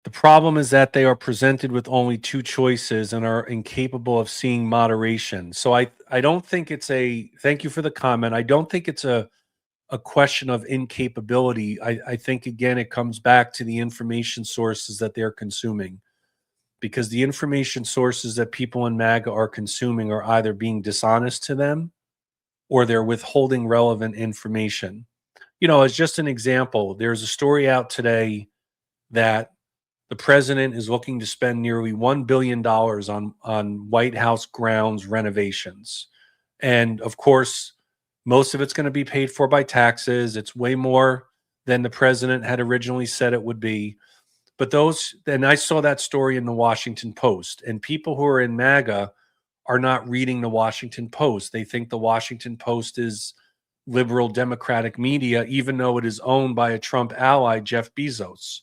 The problem is that they are presented with only two choices and are incapable of seeing moderation. So I don't think it's a thank you for the comment. I don't think it's a question of incapability. I think again it comes back to the information sources that they're consuming, because the information sources that people in MAGA are consuming are either being dishonest to them or they're withholding relevant information. As just an example, there's a story out today that the president is looking to spend nearly $1 billion on White House grounds renovations. And of course, most of it's going to be paid for by taxes. It's way more than the president had originally said it would be. But and I saw that story in the Washington Post, and people who are in MAGA are not reading the Washington Post. They think the Washington Post is liberal democratic media, even though it is owned by a Trump ally, Jeff Bezos.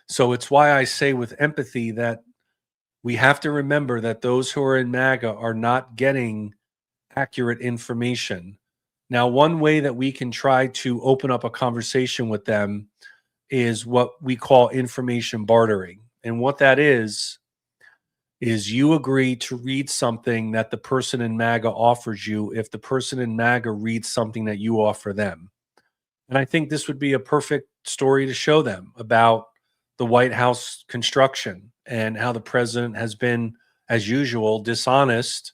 So it's why I say with empathy that we have to remember that those who are in MAGA are not getting accurate information. Now, one way that we can try to open up a conversation with them is what we call information bartering. And what that is you agree to read something that the person in MAGA offers you if the person in MAGA reads something that you offer them. And I think this would be a perfect story to show them about the White House construction and how the president has been, as usual, dishonest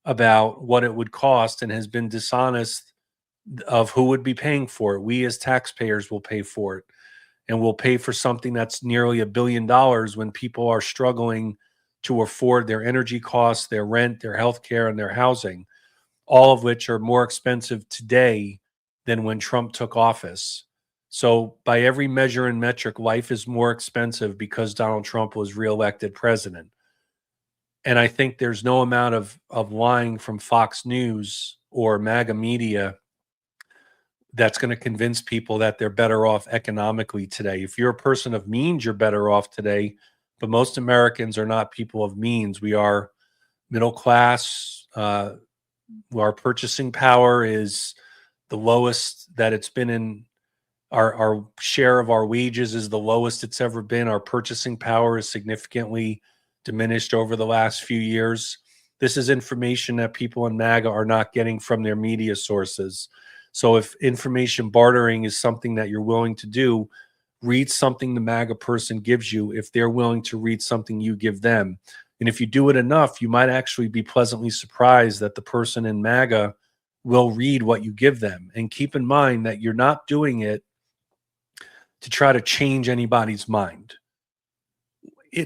about what it would cost and has been dishonest of who would be paying for it. We as taxpayers will pay for it, and we'll pay for something that's nearly $1 billion when people are struggling to afford their energy costs, their rent, their health care, and their housing, all of which are more expensive today than when Trump took office. So by every measure and metric, life is more expensive because Donald Trump was reelected president. And I think there's no amount of lying from Fox News or MAGA media that's going to convince people that they're better off economically today. If you're a person of means, you're better off today. But most Americans are not people of means. We are middle class. Our purchasing power is the lowest that it's been in. Our share of our wages is the lowest it's ever been. Our purchasing power is significantly diminished over the last few years. This is information that people in MAGA are not getting from their media sources. So if information bartering is something that you're willing to do, read something the MAGA person gives you if they're willing to read something you give them. And if you do it enough, you might actually be pleasantly surprised that the person in MAGA will read what you give them. And keep in mind that you're not doing it to try to change anybody's mind.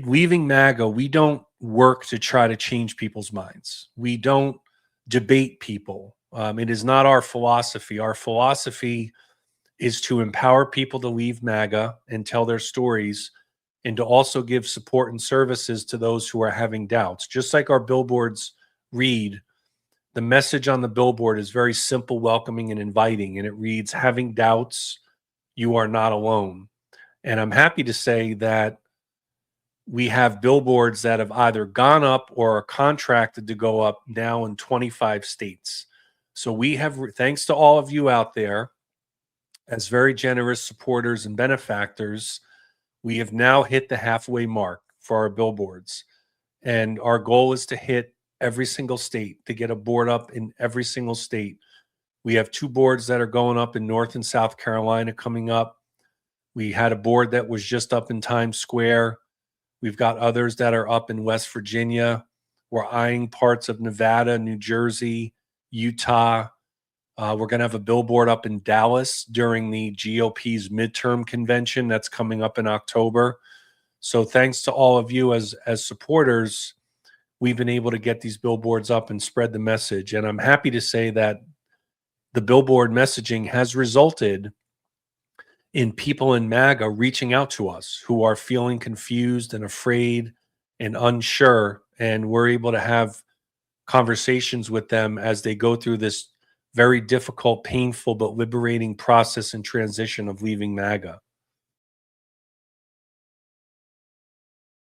Leaving MAGA, we don't work to try to change people's minds. We don't debate people. It is not our philosophy. Our philosophy is to empower people to leave MAGA and tell their stories, and to also give support and services to those who are having doubts. Just like our billboards read, the message on the billboard is very simple, welcoming, and inviting. And it reads, having doubts, you are not alone. And I'm happy to say that we have billboards that have either gone up or are contracted to go up now in 25 states. So we have, thanks to all of you out there, as very generous supporters and benefactors, we have now hit the halfway mark for our billboards. And our goal is to hit every single state, to get a board up in every single state. We have 2 boards that are going up in North and South Carolina coming up. We had a board that was just up in Times Square. We've got others that are up in West Virginia. We're eyeing parts of Nevada, New Jersey, Utah. We're going to have a billboard up in Dallas during the GOP's midterm convention that's coming up in October. So thanks to all of you as supporters, we've been able to get these billboards up and spread the message. And I'm happy to say that the billboard messaging has resulted in people in MAGA reaching out to us who are feeling confused and afraid and unsure. And we're able to have conversations with them as they go through this very difficult, painful, but liberating process and transition of leaving MAGA.